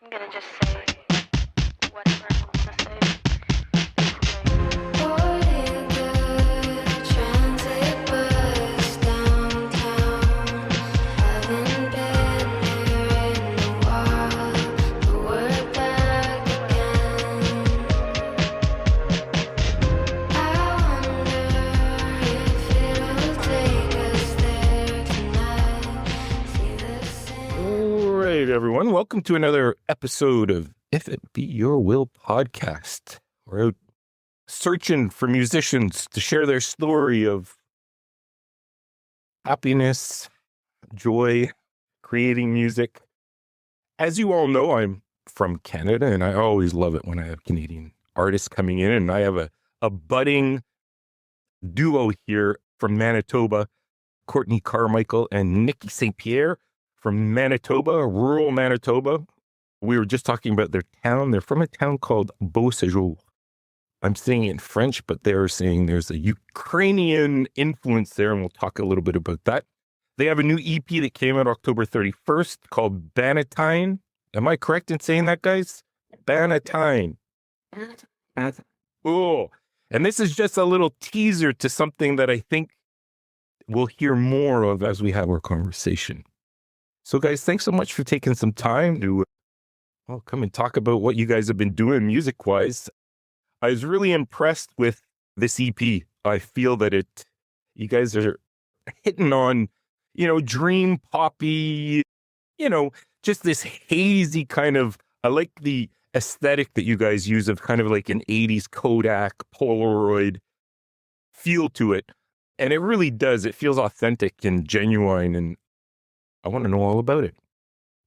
I'm gonna just say whatever I want to say. Everyone, welcome to another episode of If It Be Your Will podcast. We're out searching for musicians to share their story of happiness, joy, creating music. As you all know, I'm from Canada, and I always love it when I have Canadian artists coming in, and I have a budding duo here from Manitoba, Courtney Carmichael and Nikki Pierre. From Manitoba, rural Manitoba. We were just talking about their town. They're from a town called Beauséjour. I'm saying it in French, but they're saying there's a Ukrainian influence there, and we'll talk a little bit about that. They have a new EP that came out October 31st called Bannatyne. Am I correct in saying that, guys? Bannatyne. Oh, and this is just a little teaser to something that I think we'll hear more of as we have our conversation. So guys, thanks so much for taking some time to come and talk about what you guys have been doing music-wise. I was really impressed with this EP. I feel that you guys are hitting on, dream poppy, just this hazy kind of, I like the aesthetic that you guys use of kind of like an 80s Kodak Polaroid feel to it. And it really does. It feels authentic and genuine, and I want to know all about it.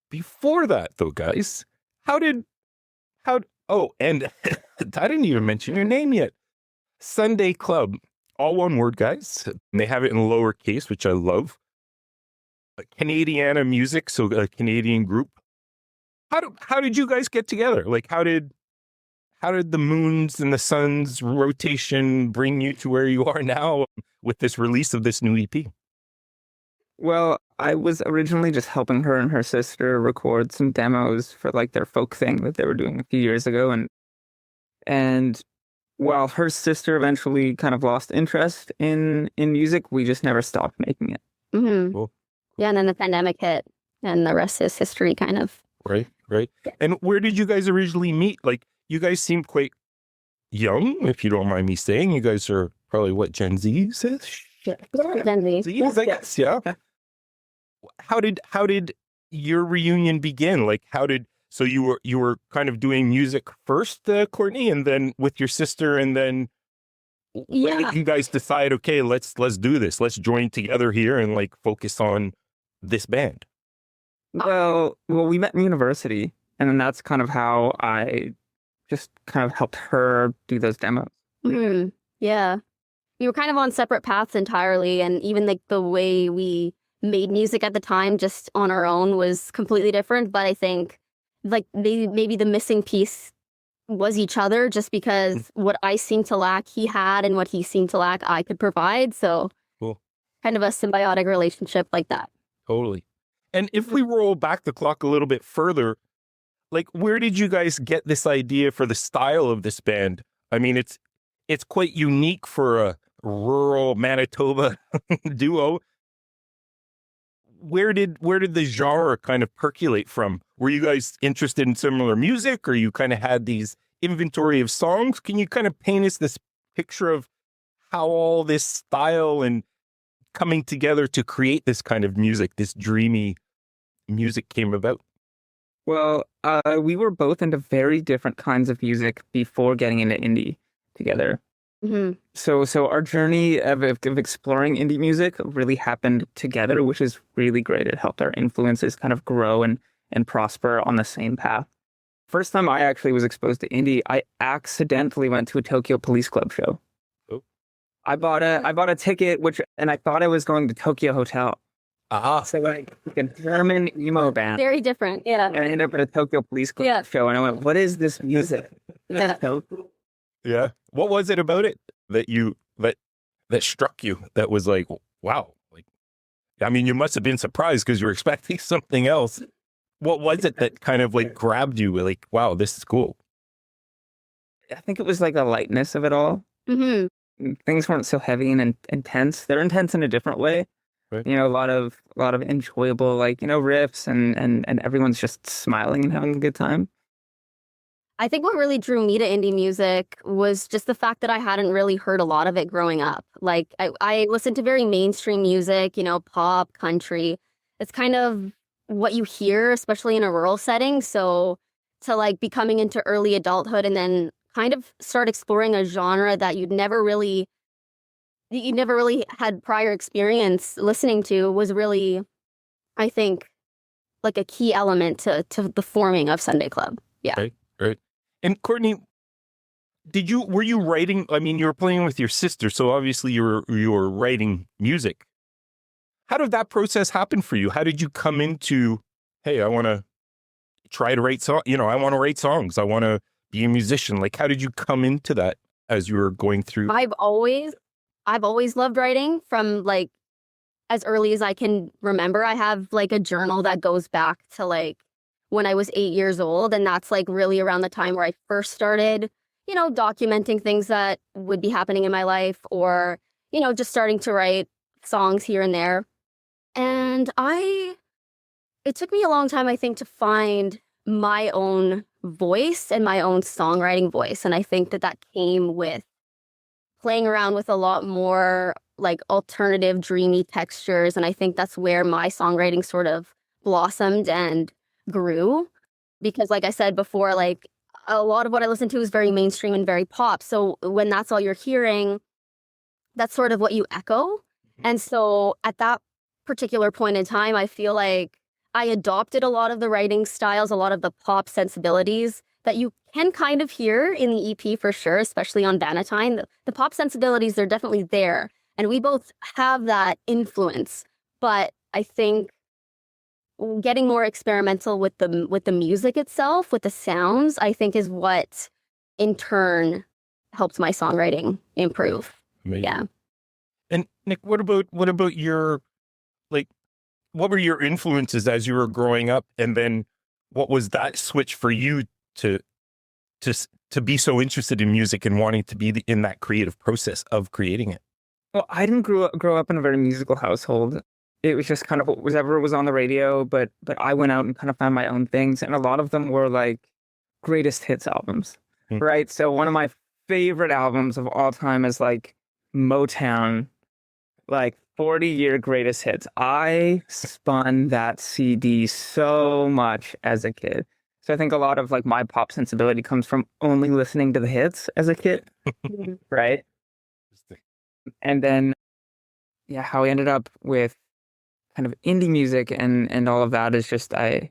Before that, though, guys, and I didn't even mention your name yet. Sunday Club, all one word, guys. And they have it in lowercase, which I love. Canadiana music, so a Canadian group. How did you guys get together? Like, how did the moons and the suns rotation bring you to where you are now with this release of this new EP? Well, I was originally just helping her and her sister record some demos for like their folk thing that they were doing a few years ago. And while her sister eventually kind of lost interest in music, we just never stopped making it. Mm-hmm. Cool. Yeah, and then the pandemic hit, and the rest is history, kind of. Right. Yeah. And where did you guys originally meet? Like, you guys seem quite young, if you don't mind me saying. You guys are probably what, Gen Z-ish? Yeah. Gen Z. Z's, I guess, yeah. How did your reunion begin? Like, so you were kind of doing music first, Courtney, and then with your sister, and then when did you guys decide, okay, let's do this. Let's join together here and like focus on this band. Well, we met in university, and then that's kind of how I just kind of helped her do those demos. Mm-hmm. Yeah. We were kind of on separate paths entirely, and even like the way we made music at the time just on our own was completely different. But I think like maybe the missing piece was each other, just because what I seemed to lack he had, and what he seemed to lack I could provide. So cool. Kind of a symbiotic relationship like that. Totally. And if we roll back the clock a little bit further, like, where did you guys get this idea for the style of this band? I mean, it's quite unique for a rural Manitoba duo. Where did the genre kind of percolate from? Were you guys interested in similar music, or you kind of had these inventory of songs? Can you kind of paint us this picture of how all this style and coming together to create this kind of music, this dreamy music, came about? Well, we were both into very different kinds of music before getting into indie together. Mm-hmm. So our journey of exploring indie music really happened together, which is really great. It helped our influences kind of grow and prosper on the same path. First time I actually was exposed to indie, I accidentally went to a Tokyo Police Club show. Oh. I bought a ticket, and I thought I was going to Tokyo Hotel. So like a German emo band. Very different, yeah. And I ended up at a Tokyo Police Club show, and I went, "What is this music?" Yeah. What was it about it that struck you? That was like, wow. Like, I mean, you must have been surprised because you were expecting something else. what was it that kind of like grabbed you? Like, wow, this is cool. I think it was like the lightness of it all. Hmm. Things weren't so heavy and intense. They're intense in a different way. Right. You know, a lot of enjoyable, like, you know, riffs and everyone's just smiling and having a good time. I think what really drew me to indie music was just the fact that I hadn't really heard a lot of it growing up. Like, I listened to very mainstream music, you know, pop, country. It's kind of what you hear, especially in a rural setting. So to like be coming into early adulthood and then kind of start exploring a genre that you never really had prior experience listening to was really, I think, like a key element to the forming of Sunday Club. Yeah. Right. Right. And Courtney, were you writing? I mean, you were playing with your sister, so obviously you were writing music. How did that process happen for you? How did you come into, hey, I want to try to write songs, you know, I want to write songs. I want to be a musician. Like, how did you come into that as you were going through? I've always loved writing from like as early as I can remember. I have like a journal that goes back to like when I was 8 years old. And that's like really around the time where I first started, you know, documenting things that would be happening in my life or, you know, just starting to write songs here and there. And it took me a long time, I think, to find my own voice and my own songwriting voice. And I think that came with playing around with a lot more like alternative, dreamy textures. And I think that's where my songwriting sort of blossomed and grew. Because like I said before, like a lot of what I listen to is very mainstream and very pop. So when that's all you're hearing, that's sort of what you echo. And so at that particular point in time, I feel like I adopted a lot of the writing styles, a lot of the pop sensibilities that you can kind of hear in the EP for sure, especially on Bannatyne. The pop sensibilities are definitely there. And we both have that influence. But I think getting more experimental with the music itself, with the sounds, I think is what in turn helped my songwriting improve. Amazing. Yeah. And Nick, what about your, like, what were your influences as you were growing up? And then what was that switch for you to be so interested in music and wanting to be in that creative process of creating it? Well, I didn't grow up in a very musical household. It was just kind of whatever was on the radio, but I went out and kind of found my own things, and a lot of them were like greatest hits albums, right? So one of my favorite albums of all time is like Motown, like 40-year greatest hits. I spun that CD so much as a kid. So I think a lot of like my pop sensibility comes from only listening to the hits as a kid, right? And then, yeah, how I ended up with kind of indie music and all of that is just I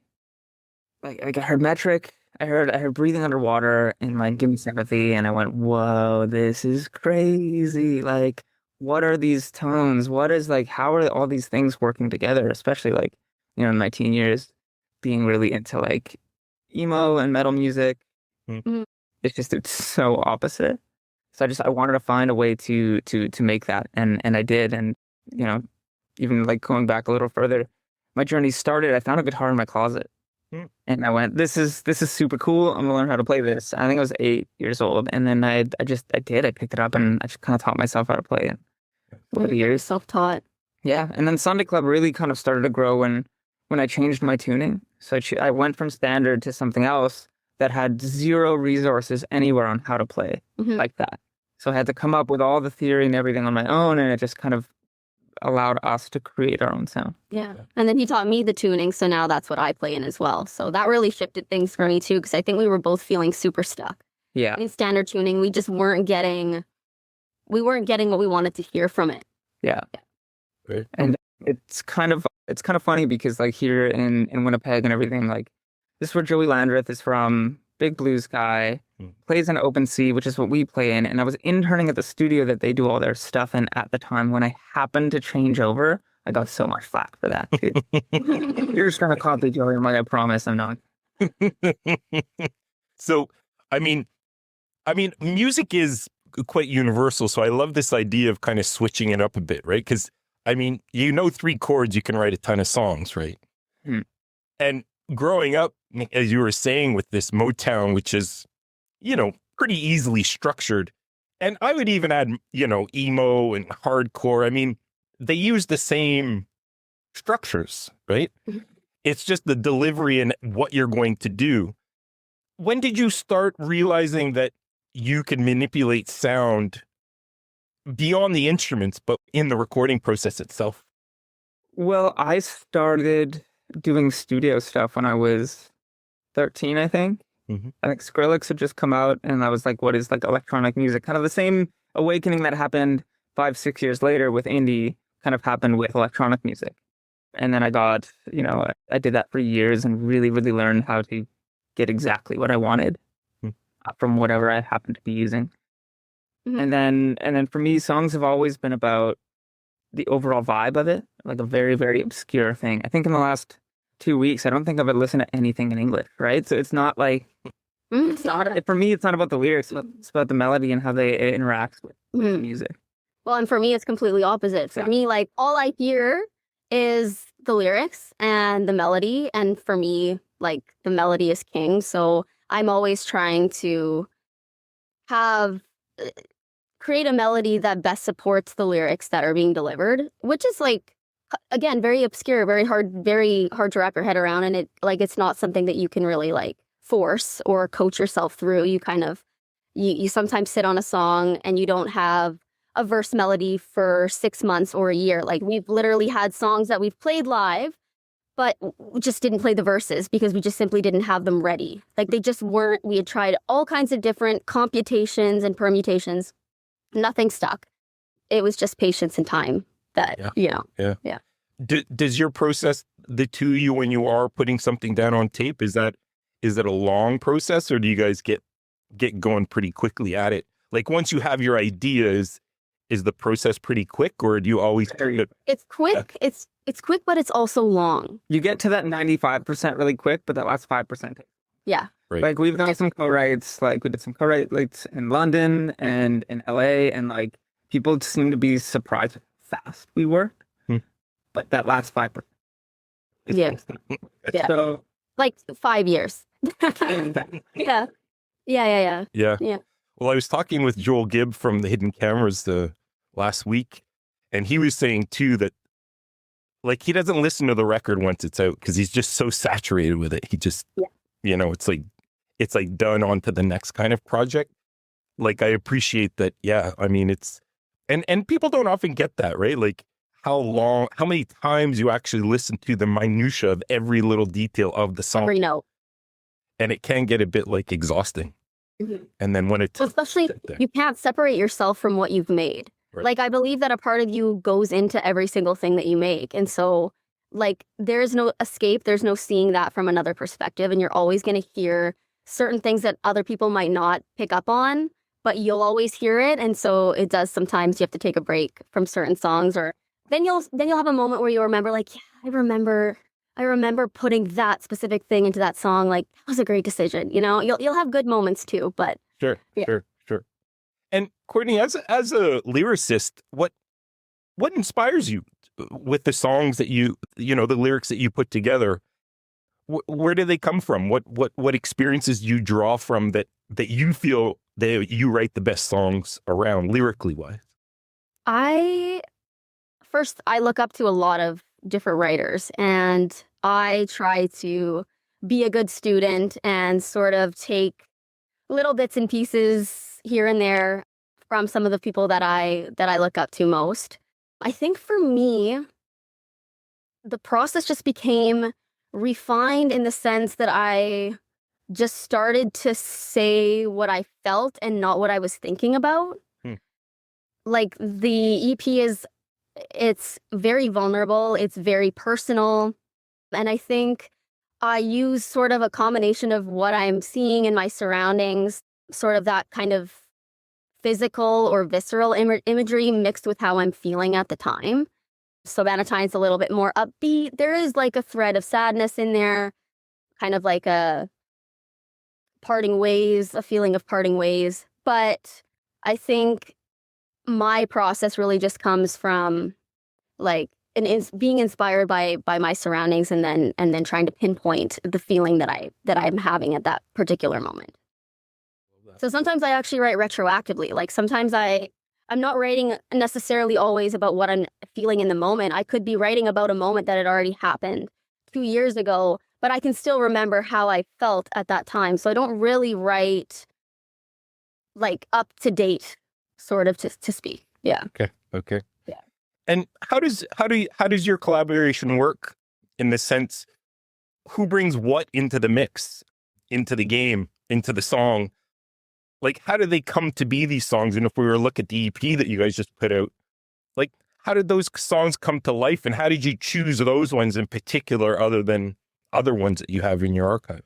heard Metric, I heard Breathing Underwater and like Give Me Sympathy, and I went, whoa, this is crazy. Like, what are these tones? What is like, how are all these things working together? Especially like, you know, in my teen years, being really into like emo and metal music. It's so opposite. So I wanted to find a way to make that, and I did. And you know, even like going back a little further, my journey started. I found a guitar in my closet, and I went, "This is super cool. I'm gonna learn how to play this." I think I was 8 years old, and then I picked it up, and I just kind of taught myself how to play it over the years. Self-taught. Yeah, and then Sunday Club really kind of started to grow when I changed my tuning. So I went from standard to something else that had zero resources anywhere on how to play like that. So I had to come up with all the theory and everything on my own, and it just kind of allowed us to create our own sound. Yeah. And then he taught me the tuning, so now that's what I play in as well. So that really shifted things for me too, because I think we were both feeling super stuck. Yeah. In standard tuning, we just weren't getting what we wanted to hear from it. Yeah. Right. And it's kind of funny because like here in Winnipeg and everything, like this is where Joey Landreth is from, big blues guy, plays in Open Sea, which is what we play in. And I was interning at the studio that they do all their stuff in at the time. When I happened to change over, I got so much flack for that, dude. You're just gonna copy Joey. I'm like, I promise I'm not. So, I mean, music is quite universal. So I love this idea of kind of switching it up a bit, right? Because, I mean, you know, 3 chords, you can write a ton of songs, right? And growing up, as you were saying, with this Motown, which is, pretty easily structured. And I would even add, emo and hardcore. I mean, they use the same structures, right? Mhm. It's just the delivery and what you're going to do. When did you start realizing that you could manipulate sound beyond the instruments, but in the recording process itself? Well, I started doing studio stuff when I was 13, I think. Mhm. I think Skrillex had just come out, and I was like, what is like electronic music? Kind of the same awakening that happened 5, 6 years later with indie kind of happened with electronic music. And then I got, I did that for years and really, really learned how to get exactly what I wanted Hmm. from whatever I happened to be using. Mhm. And then for me, songs have always been about the overall vibe of it, like a very, very obscure thing. I think in the last 2 weeks, I don't think I've ever listened to anything in English, right? So it's not like, It's not. for me, it's not about the lyrics, but it's about the melody and how they interact with the Mhm. music. Well, and for me, it's completely opposite. For Yeah. me, like all I hear is the lyrics and the melody. And for me, like the melody is king. So I'm always trying to have create a melody that best supports the lyrics that are being delivered, which is like again very obscure, very hard to wrap your head around. And it's not something that you can really like force or coach yourself through. You kind of you sometimes sit on a song and you don't have a verse melody for 6 months or a year. Like we've literally had songs that we've played live, but we just didn't play the verses because we just simply didn't have them ready. Like they just weren't. We had tried all kinds of different computations and permutations. Nothing stuck. It was just patience and time that, Does your process, the two of you, when you are putting something down on tape, is it a long process, or do you guys get going pretty quickly at it? Like once you have your ideas, is the process pretty quick, or do you always? It's quick. It's quick, but it's also long. You get to that 95% really quick, but that last 5% takes. Yeah. Right. Like we've done some co-writes, like we did some co-writes in London and in LA, and like people seem to be surprised how fast we were. But that last 5%. Yeah. Yeah. So Like 5 years. Yeah. Yeah. Yeah. Well, I was talking with Joel Gibb from the Hidden Cameras last week, and he was saying too that like he doesn't listen to the record once it's out because he's just so saturated with it. He just, it's like done on to the next kind of project. Like I appreciate that. Yeah, I mean and people don't often get that, right? Like how many times you actually listen to the minutia of every little detail of the song. Every note. And it can get a bit like exhausting. Mhm. And then when Well, especially you can't separate yourself from what you've made. Right. Like I believe that a part of you goes into every single thing that you make. And so like there's no escape, there's no seeing that from another perspective. And you're always going to hear certain things that other people might not pick up on, but you'll always hear it. And so it does sometimes you have to take a break from certain songs, or then you'll have a moment where you'll remember like, yeah, I remember putting that specific thing into that song. Like that was a great decision. You'll have good moments too, but Sure. And Courtney, as a lyricist, what inspires you with the songs that the lyrics that you put together? Where do they come from? What experiences do you draw from that you feel that you write the best songs around lyrically wise? I look up to a lot of different writers, and I try to be a good student and sort of take little bits and pieces here and there from some of the people that I look up to most. I think for me, the process just became refined in the sense that I just started to say what I felt and not what I was thinking about. Like the EP it's very vulnerable, it's very personal, and I think I use sort of a combination of what I'm seeing in my surroundings, sort of that kind of physical or visceral imagery mixed with how I'm feeling at the time. So Bannatyne's a little bit more upbeat. There is like a thread of sadness in there, kind of like a feeling of parting ways. But I think my process really just comes from like being inspired by my surroundings, and then trying to pinpoint the feeling that I'm having at that particular moment. So sometimes I actually write retroactively. Like sometimes I'm not writing necessarily always about what I'm feeling in the moment. I could be writing about a moment that had already happened 2 years ago, but I can still remember how I felt at that time. So I don't really write like up to date, sort of, to speak. Yeah. Okay. Yeah. And how does your collaboration work, in the sense, who brings what into the mix, into the game, into the song? Like, how do they come to be, these songs? And if we were to look at the EP that you guys just put out, like, how did those songs come to life? And how did you choose those ones in particular, other than other ones that you have in your archive?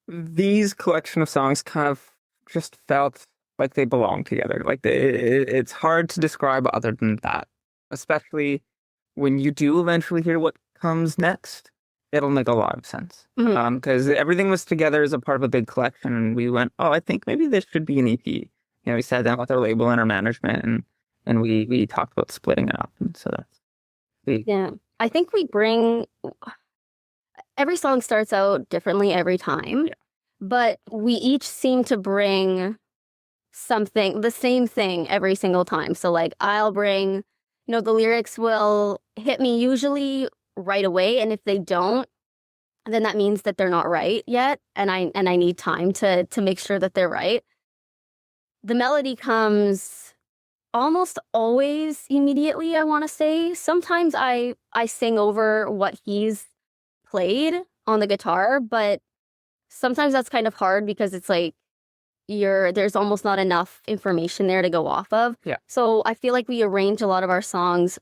These collection of songs kind of just felt like they belong together. Like it's hard to describe other than that, especially when you do eventually hear what comes next. It'll make a lot of sense. Mhm. Because everything was together as a part of a big collection, and we went, oh, I think maybe this should be an EP. You know, we sat down with our label and our management, and we talked about splitting it up. And so Yeah. I think we bring every song starts out differently every time, but we each seem to bring something, the same thing every single time. So like I'll bring, the lyrics will hit me usually right away, and if they don't, then that means that they're not right yet, and I need time to make sure that they're right. The melody comes almost always immediately, I want to say. Sometimes I sing over what he's played on the guitar, but sometimes that's kind of hard because it's like there's almost not enough information there to go off of. Yeah. So I feel like we arrange a lot of our songs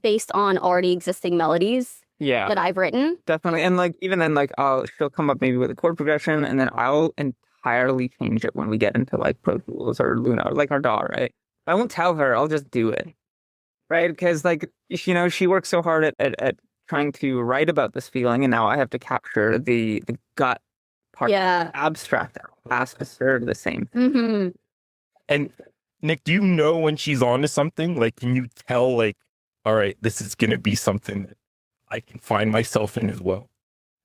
based on already existing melodies that I've written. Definitely. And like even then, like she'll come up maybe with a chord progression, and then I'll entirely change it when we get into like Pro Tools or Luna, or like our DAW, right? I won't tell her, I'll just do it. Right? Because like she works so hard at trying to write about this feeling, and now I have to capture the gut part, abstract aspects are the same. Mm-hmm. And Nick, do you know when she's on to something? Like, can you tell, like, all right, this is going to be something that I can find myself in as well?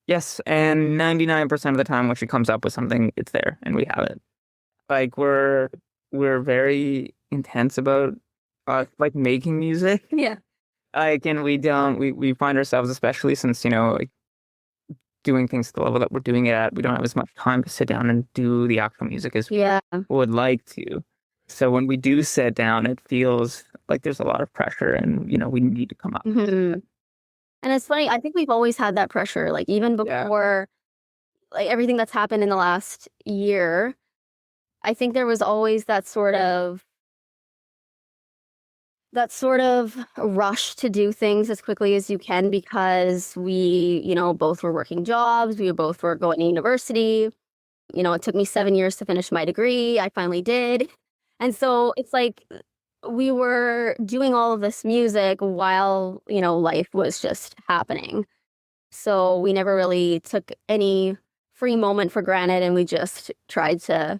Yes, and 99% of the time when she comes up with something, it's there and we have it. Like we're very intense about like making music. Yeah. Like, and we find ourselves, especially since, like doing things at the level that we're doing it at, we don't have as much time to sit down and do the actual music as we would like to. So when we do sit down, it feels like there's a lot of pressure, and we need to come up. Mm-hmm. And it's funny, I think we've always had that pressure, like even before like everything that's happened in the last year. I think there was always that sort of rush to do things as quickly as you can, because we, both were working jobs. We both were going to university. It took me 7 years to finish my degree. I finally did. And so it's like we were doing all of this music while, life was just happening. So we never really took any free moment for granted, and we just tried to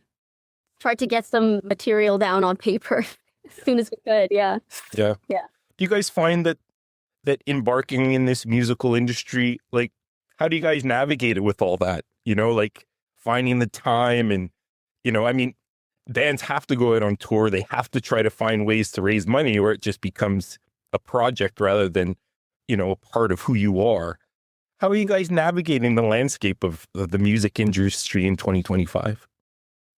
get some material down on paper as soon as we could. Yeah. Do you guys find that embarking in this musical industry, like, how do you guys navigate it with all that? Like finding the time, and I mean, bands have to go out on tour. They have to try to find ways to raise money, or it just becomes a project rather than a part of who you are. How are you guys navigating the landscape of the music industry in 2025?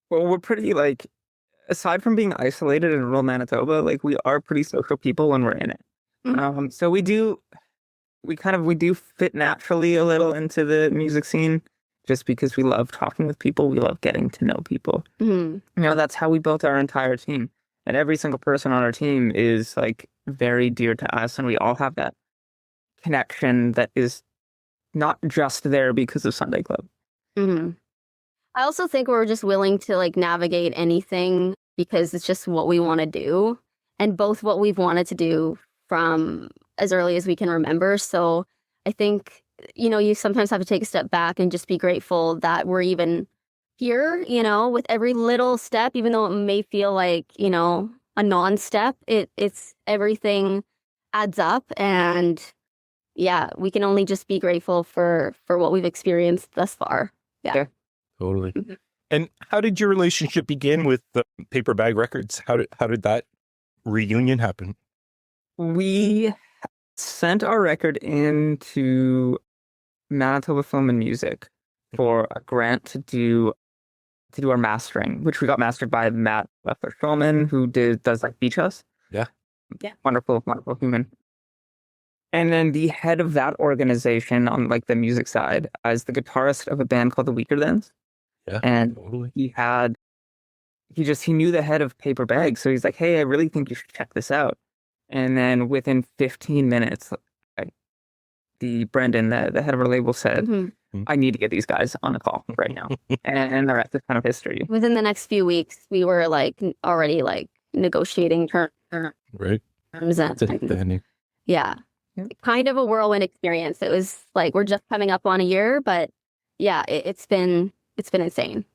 Well, we're pretty, like, aside from being isolated in rural Manitoba, like, we are pretty social people when we're in it. Mm-hmm. So we do fit naturally a little into the music scene, just because we love talking with people. We love getting to know people. Mm-hmm. That's how we built our entire team. And every single person on our team is, like, very dear to us. And we all have that connection that is not just there because of Sunday Club. Mm-hmm. I also think we're just willing to like navigate anything because it's just what we want to do, and both what we've wanted to do from as early as we can remember. So I think, you sometimes have to take a step back and just be grateful that we're even here, with every little step, even though it may feel like, a non-step, it's everything adds up. And yeah, we can only just be grateful for what we've experienced thus far. Yeah. Totally. Mhm. And how did your relationship begin with Paper Bag Records? How did that reunion happen? We sent our record into Manitoba Film and Music for a grant to do our mastering, which we got mastered by Matt Leffler-Shulman, who does like Beach House. Yeah. Wonderful, wonderful human. And then the head of that organization on like the music side is the guitarist of a band called the Weaker Thans. Yeah. And Totally. he knew the head of Paper Bag, so he's like, hey, I really think you should check this out. And then within 15 minutes, Brendan, the head of our label, said, Mhm. I need to get these guys on a call right now. and the rest is kind of history. Within the next few weeks, we were like already like negotiating terms Right. and Yeah. kind of a whirlwind experience. It was like we're just coming up on a year, but yeah, it's been insane.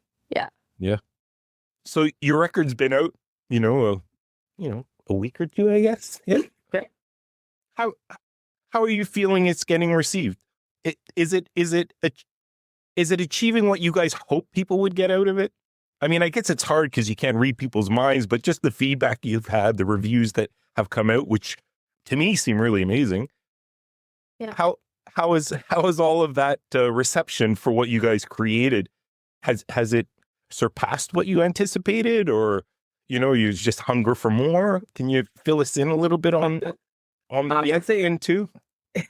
So your record's been out, a week or two, I guess. Yeah. Okay. How are you feeling it's getting received? Is it achieving what you guys hope people would get out of it? I mean, I guess it's hard because you can't read people's minds, but just the feedback you've had, the reviews that have come out, which to me seem really amazing. Yeah. How is all of that reception for what you guys created? Has it surpassed what you anticipated, or you just hunger for more? Can you fill us in a little bit on the I'd say end too?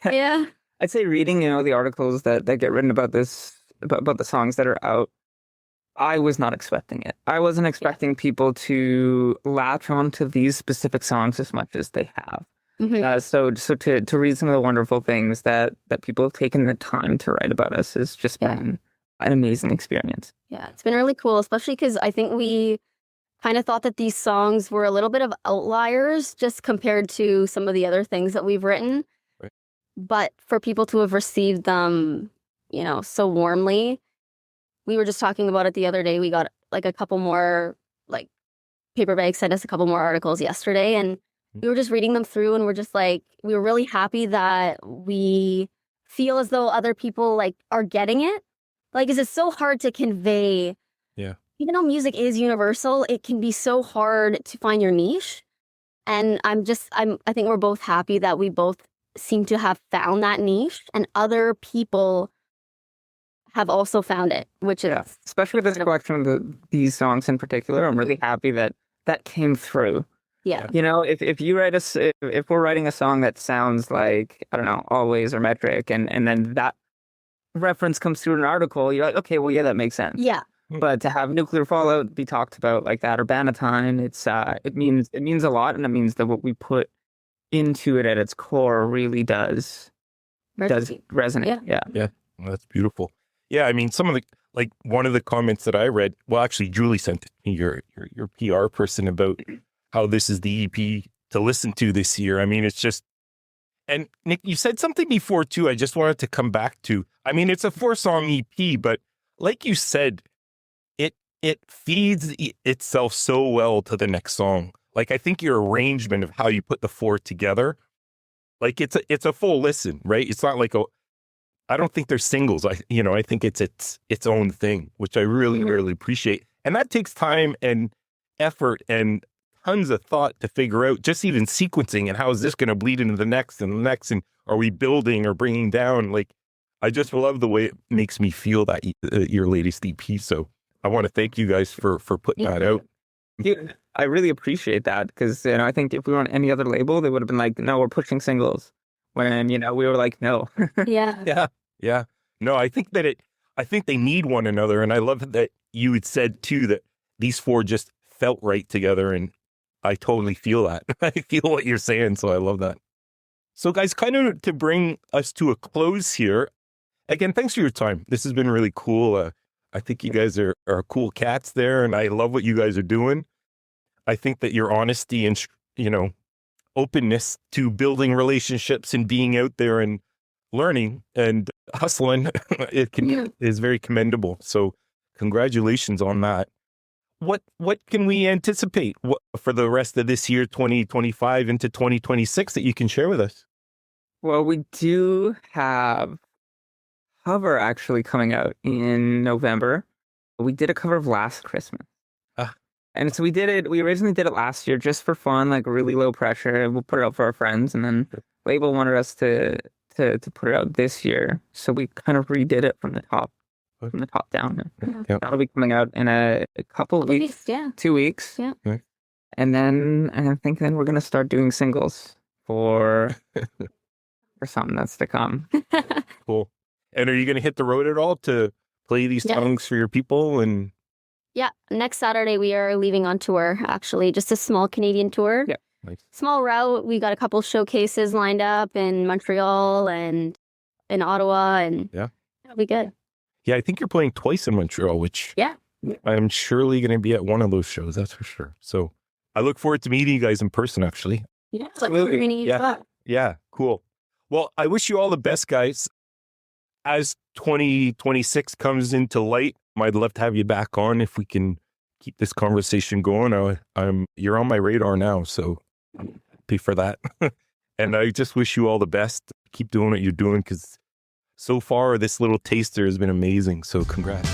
Yeah. I'd say reading, the articles that get written about this, about the songs that are out, I was not expecting it. I wasn't expecting people to latch on to these specific songs as much as they have. Mhm. So to read some of the wonderful things that people have taken the time to write about us has just been an amazing experience. Yeah, it's been really cool, especially because I think we kind of thought that these songs were a little bit of outliers just compared to some of the other things that we've written. Right. But for people to have received them, so warmly, we were just talking about it the other day. We got like a couple more, like Paper Bag sent us a couple more articles yesterday, and we were just reading them through, and we're just like, we were really happy that we feel as though other people like are getting it. Like, is it so hard to convey? Yeah. Even though music is universal, it can be so hard to find your niche. And I think we're both happy that we both seem to have found that niche, and other people have also found it, which is especially this collection of these songs in particular. I'm really happy that came through. Yeah. If you write if we're writing a song that sounds like, I don't know, Always or Metric, and then that reference comes through an article, you're like, okay, well, yeah, that makes sense. Yeah. But to have Nuclear Fallout be talked about like that, or Bannatyne, it means a lot, and it means that what we put into it at its core really does resonate. Yeah. Yeah. Well, that's beautiful. Yeah, I mean, some of the, like, one of the comments that I read, well, actually, Julie sent me, your PR person, about how this is the EP to listen to this year. I mean, it's just, and Nick, you said something before too, I just wanted to come back to. I mean, it's a 4-song EP, but like you said, it feeds itself so well to the next song. Like, I think your arrangement of how you put the 4 together, like, it's a full listen, right? It's not like I don't think they're singles. I think it's its own thing, which I really, really appreciate. And that takes time and effort and tons of thought to figure out, just even sequencing, and how is this going to bleed into the next and the next, and are we building or bringing down? Like, I just love the way it makes me feel that your latest EP. So I want to thank you guys for putting that out. I really appreciate that, because I think if we were on any other label, they would have been like, no, we're pushing singles. When we were like, no. Yeah. No, I think they need one another, and I love that you had said too that these 4 just felt right together, and I totally feel that. I feel what you're saying, so I love that. So, guys, kind of to bring us to a close here, again, thanks for your time. This has been really cool. I think you guys are cool cats there, and I love what you guys are doing. I think that your honesty and, openness to building relationships and being out there and learning and hustling, is very commendable. So congratulations on that. what can we anticipate for the rest of this year, 2025 into 2026, that you can share with us? Well, we do have cover actually coming out in November. We did a cover of Last Christmas. Ah. And so we originally did it last year just for fun, like really low pressure. We'll put it out for our friends, and then label wanted us to put it out this year. So we kind of redid it from the top down. Yep. That'll be coming out in a couple of weeks. Yeah. 2 weeks. Yeah. Okay. And I think then we're gonna start doing singles for something that's to come. Cool. And are you going to hit the road at all to play these songs for your people? And Yeah. Next Saturday, we are leaving on tour, actually. Just a small Canadian tour. Yeah. Nice. Small route. We got a couple showcases lined up in Montreal and in Ottawa, and it'll be good. Yeah, I think you're playing twice in Montreal, which I'm surely going to be at one of those shows, that's for sure. So I look forward to meeting you guys in person, actually. Yeah, absolutely. Yeah, cool. Well, I wish you all the best, guys. As 2026 comes into light, I'd love to have you back on if we can keep this conversation going. You're on my radar now, so I'm happy for that. And I just wish you all the best. Keep doing what you're doing, because so far this little taster has been amazing. So congrats.